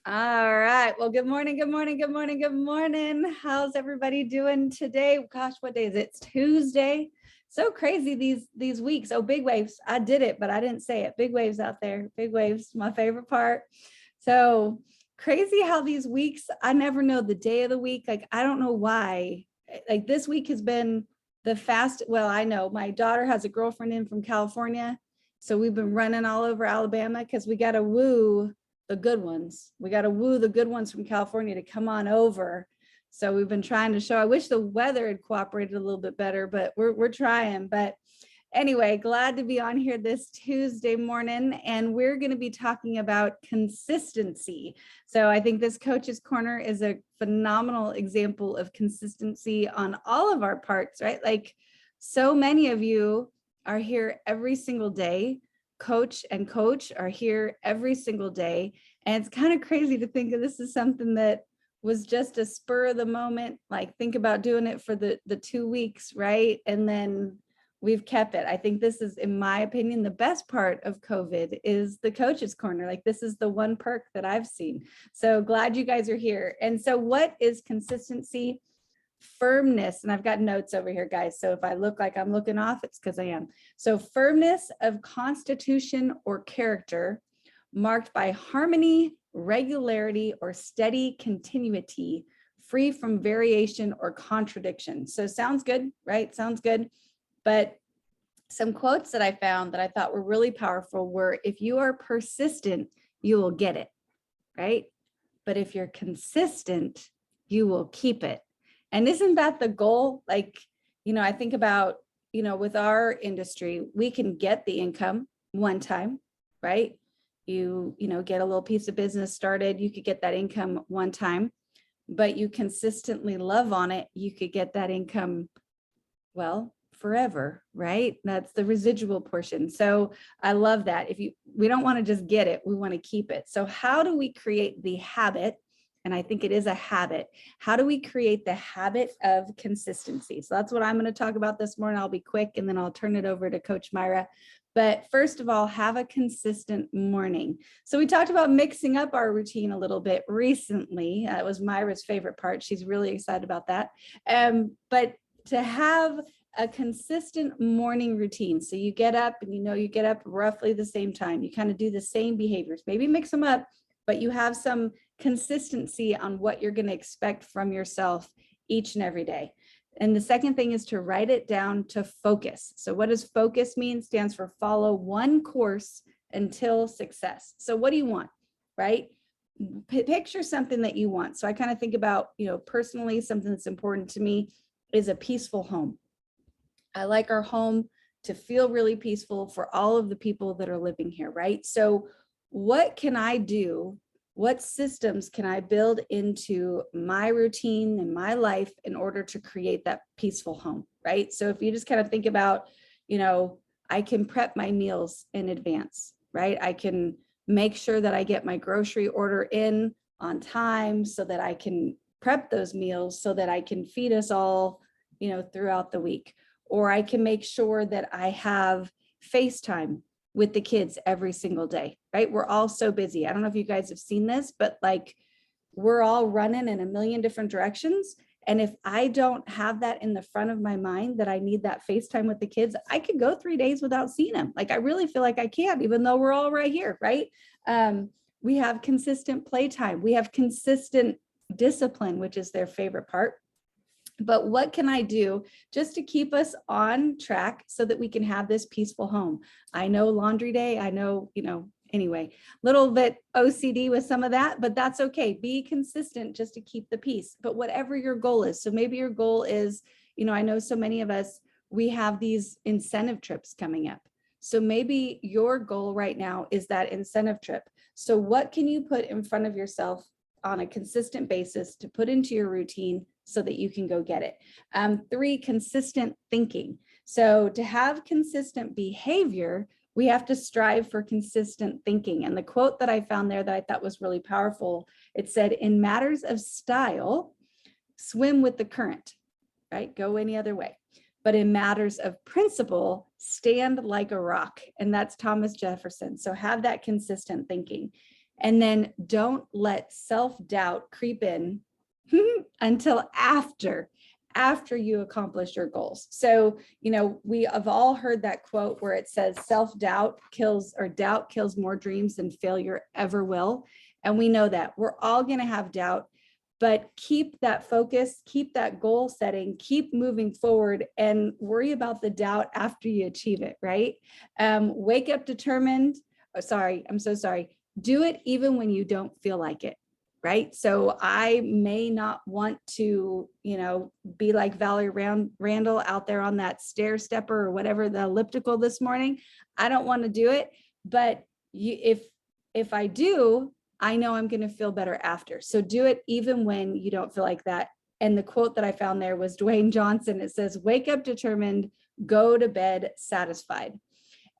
All right. Well, good morning, good morning, good morning, good morning. How's everybody doing today? Gosh, what day is it? It's Tuesday. So crazy these weeks. Oh, big waves. I did it, but I didn't say it. Big waves out there. Big waves, my favorite part. So crazy how these weeks, I never know the day of the week. Like, I don't know why. Like this week has been the fast. Well, I know my daughter has a girlfriend in from California. So we've been running all over Alabama because we got to woo the good ones. We got to woo the good ones from California to come on over. So we've been trying to show. I wish the weather had cooperated a little bit better, but we're trying. But anyway, glad to be on here this Tuesday morning, and we're going to be talking about consistency. So I think this Coach's Corner is a phenomenal example of consistency on all of our parts, right? Like so many of you are here every single day. Coach and coach are here every single day. And it's kind of crazy to think of this as something that was just a spur of the moment, like think about doing it for the 2 weeks, right? And then we've kept it. I think this is, in my opinion, the best part of COVID is the Coach's Corner. Like this is the one perk that I've seen. So glad you guys are here. And so what is consistency? Firmness, and I've got notes over here, guys. So if I look like I'm looking off, it's because I am. So firmness of constitution or character marked by harmony, regularity, or steady continuity, free from variation or contradiction. So sounds good, right? Sounds good. But some quotes that I found that I thought were really powerful were, if you are persistent, you will get it, right? But if you're consistent, you will keep it. And isn't that the goal? Like, I think about, with our industry, we can get the income one time, right? You get a little piece of business started, you could get that income one time, but you consistently love on it, you could get that income, well, forever, right? That's the residual portion. So I love that. We don't want to just get it, we want to keep it. So how do we create the habit? And I think it is a habit. How do we create the habit of consistency? So that's what I'm going to talk about this morning. I'll be quick and then I'll turn it over to Coach Myra. But first of all, have a consistent morning. So we talked about mixing up our routine a little bit recently. That was Myra's favorite part. She's really excited about that. But to have a consistent morning routine. So you get up and you get up roughly the same time. You kind of do the same behaviors, maybe mix them up, but you have some consistency on what you're going to expect from yourself each and every day. And the second thing is to write it down to focus. So what does focus mean? Stands for follow one course until success. So what do you want, right? Picture something that you want. So I kind of think about, personally, something that's important to me is a peaceful home. I like our home to feel really peaceful for all of the people that are living here, right? So what can I do? What systems can I build into my routine and my life in order to create that peaceful home, right? So if you just kind of think about, I can prep my meals in advance, right? I can make sure that I get my grocery order in on time so that I can prep those meals so that I can feed us all, throughout the week. Or I can make sure that I have FaceTime with the kids every single day, right? We're all so busy. I don't know if you guys have seen this, but like we're all running in a million different directions. And if I don't have that in the front of my mind that I need that FaceTime with the kids, I could go 3 days without seeing them. Like I really feel like I can't, even though we're all right here, right? We have consistent playtime. We have consistent discipline, which is their favorite part. But what can I do just to keep us on track so that we can have this peaceful home? I know laundry day, I know, anyway, little bit OCD with some of that, but that's okay. Be consistent just to keep the peace. But whatever your goal is, so maybe your goal is, I know so many of us, we have these incentive trips coming up. So maybe your goal right now is that incentive trip. So what can you put in front of yourself on a consistent basis to put into your routine so that you can go get it? 3, consistent thinking. So to have consistent behavior, we have to strive for consistent thinking. And the quote that I found there that I thought was really powerful, it said, in matters of style, swim with the current, right? Go any other way. But in matters of principle, stand like a rock. And that's Thomas Jefferson. So have that consistent thinking. And then don't let self-doubt creep in until after you accomplish your goals. So, we have all heard that quote where it says self-doubt kills, or doubt kills more dreams than failure ever will. And we know that we're all going to have doubt, but keep that focus, keep that goal setting, keep moving forward, and worry about the doubt after you achieve it, right? Wake up determined. Oh, sorry, I'm so sorry. Do it even when you don't feel like it. Right. So I may not want to, be like Valerie Randall out there on that stair stepper or whatever, the elliptical this morning. I don't want to do it. But if I do, I know I'm going to feel better after. So do it even when you don't feel like that. And the quote that I found there was Dwayne Johnson. It says, wake up determined, go to bed satisfied.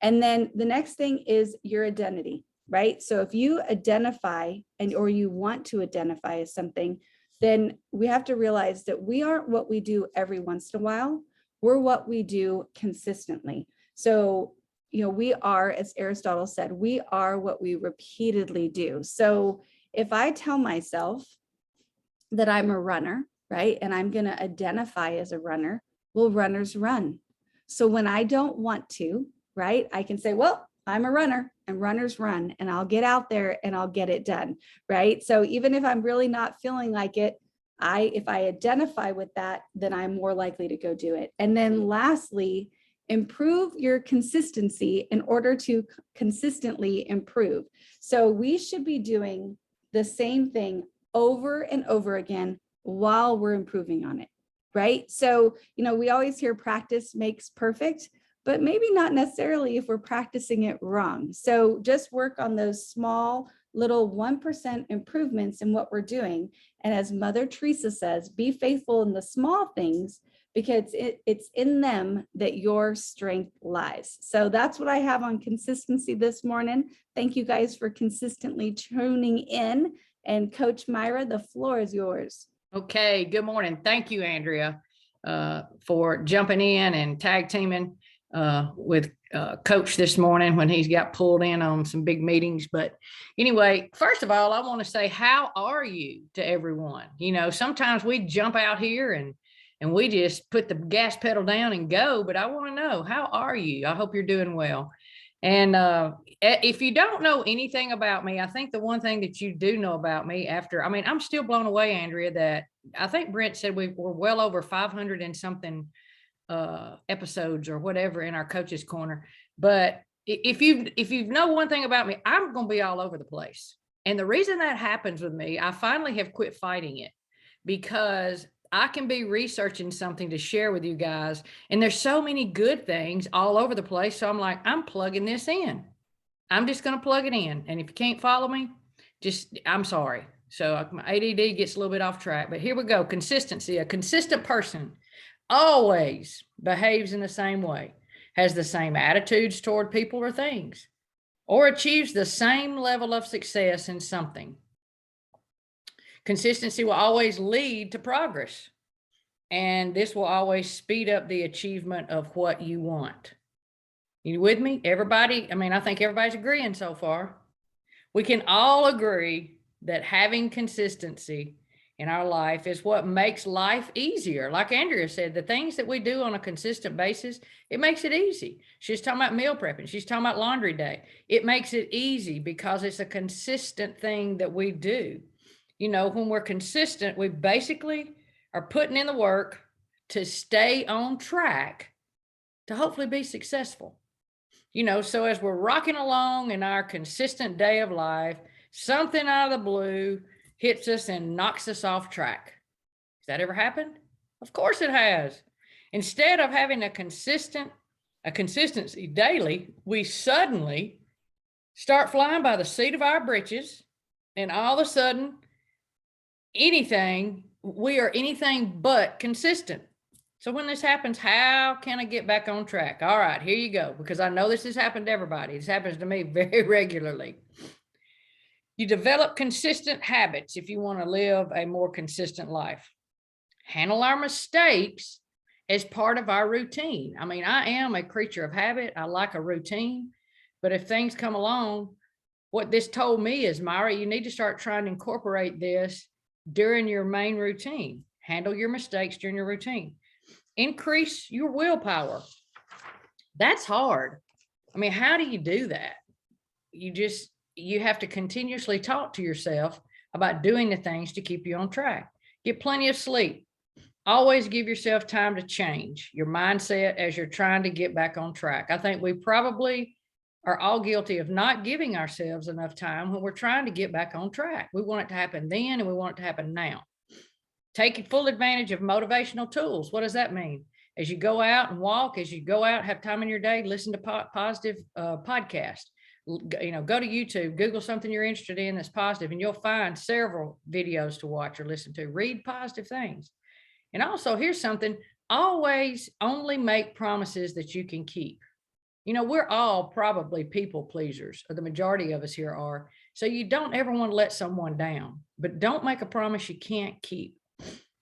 And then the next thing is your identity. Right? So if you identify or you want to identify as something, then we have to realize that we aren't what we do every once in a while. We're what we do consistently. So, we are, as Aristotle said, we are what we repeatedly do. So if I tell myself that I'm a runner, right, and I'm going to identify as a runner, well, runners run. So when I don't want to, right, I can say, well, I'm a runner and runners run, and I'll get out there and I'll get it done, right? So even if I'm really not feeling like it, if I identify with that, then I'm more likely to go do it. And then lastly, improve your consistency in order to consistently improve. So we should be doing the same thing over and over again while we're improving on it, right? So, we always hear practice makes perfect, but maybe not necessarily if we're practicing it wrong. So just work on those small little 1% improvements in what we're doing. And as Mother Teresa says, be faithful in the small things, because it's in them that your strength lies. So that's what I have on consistency this morning. Thank you guys for consistently tuning in. And Coach Myra, the floor is yours. Okay, good morning. Thank you, Andrea, for jumping in and tag teaming with Coach this morning when he's got pulled in on some big meetings. But anyway, first of all, I want to say, how are you to everyone? Sometimes we jump out here and we just put the gas pedal down and go, but I want to know, how are you? I hope you're doing well. And if you don't know anything about me, I think the one thing that you do know about me I'm still blown away, Andrea, that I think Brent said we're well over 500 and something episodes or whatever in our Coach's Corner. But if you know one thing about me, I'm going to be all over the place. And the reason that happens with me, I finally have quit fighting it, because I can be researching something to share with you guys, and there's so many good things all over the place. So I'm like, I'm plugging this in. I'm just going to plug it in. And if you can't follow me, I'm sorry. So my ADD gets a little bit off track, but here we go. Consistency. A consistent person always behaves in the same way, has the same attitudes toward people or things, or achieves the same level of success in something. Consistency will always lead to progress, and this will always speed up the achievement of what you want. You with me? Everybody? I think everybody's agreeing so far. We can all agree that having consistency in our life is what makes life easier. Like Andrea said, the things that we do on a consistent basis, it makes it easy. She's talking about meal prepping. She's talking about laundry day. It makes it easy because it's a consistent thing that we do. When we're consistent, we basically are putting in the work to stay on track to hopefully be successful. So as we're rocking along in our consistent day of life, something out of the blue hits us and knocks us off track. Has that ever happened? Of course it has. Instead of having a consistency daily, we suddenly start flying by the seat of our britches, and all of a sudden, we are anything but consistent. So when this happens, how can I get back on track? All right, here you go, because I know this has happened to everybody. This happens to me very regularly. You develop consistent habits if you want to live a more consistent life. Handle our mistakes as part of our routine. I am a creature of habit. I like a routine, but if things come along what this told me is, Myra, you need to start trying to incorporate this during your main routine. Handle your mistakes during your routine. Increase your willpower. That's hard. I mean, how do you do that? You have to continuously talk to yourself about doing the things to keep you on track. Get plenty of sleep. Always give yourself time to change your mindset as you're trying to get back on track. I think we probably are all guilty of not giving ourselves enough time when we're trying to get back on track. We want it to happen then, and we want it to happen now. Take full advantage of motivational tools. What does that mean? As you go out and walk, as you go out, have time in your day, listen to positive podcasts. Go to YouTube, Google something you're interested in that's positive, and you'll find several videos to watch or listen to. Read positive things. And also, here's something: always only make promises that you can keep. We're all probably people pleasers, or the majority of us here are. So you don't ever want to let someone down, but don't make a promise you can't keep.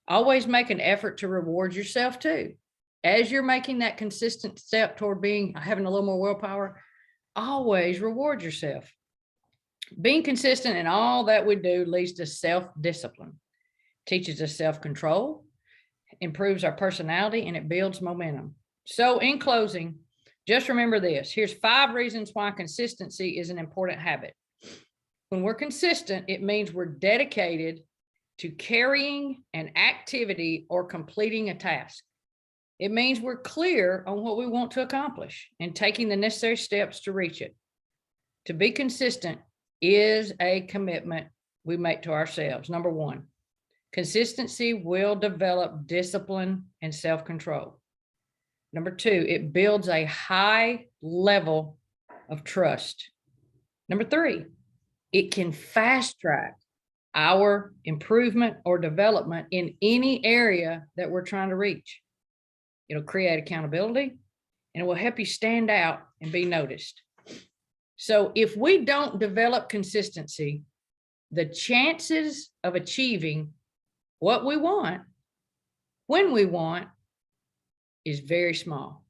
Always make an effort to reward yourself too. As you're making that consistent step toward having a little more willpower, always reward yourself. Being consistent in all that we do leads to self-discipline, teaches us self-control, improves our personality, and it builds momentum. So in closing, just remember this. Here's 5 reasons why consistency is an important habit. When we're consistent, it means we're dedicated to carrying an activity or completing a task. It means we're clear on what we want to accomplish and taking the necessary steps to reach it. To be consistent is a commitment we make to ourselves. Number 1, consistency will develop discipline and self-control. Number 2, it builds a high level of trust. Number 3, it can fast track our improvement or development in any area that we're trying to reach. It'll create accountability, and it will help you stand out and be noticed. So if we don't develop consistency, the chances of achieving what we want, when we want, is very small.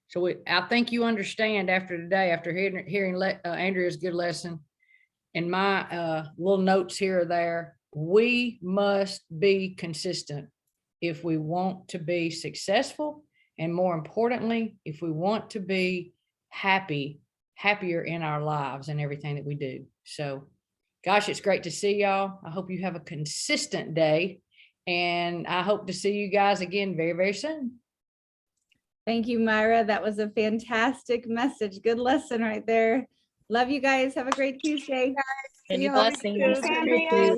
So I think you understand after today, after hearing Andrea's good lesson and my little notes here or there, we must be consistent if we want to be successful, and more importantly, if we want to be happier in our lives and everything that we do. So, gosh, it's great to see y'all. I hope you have a consistent day, and I hope to see you guys again very, very soon. Thank you, Myra. That was a fantastic message. Good lesson right there. Love you guys. Have a great Tuesday. Many blessings. Thank you.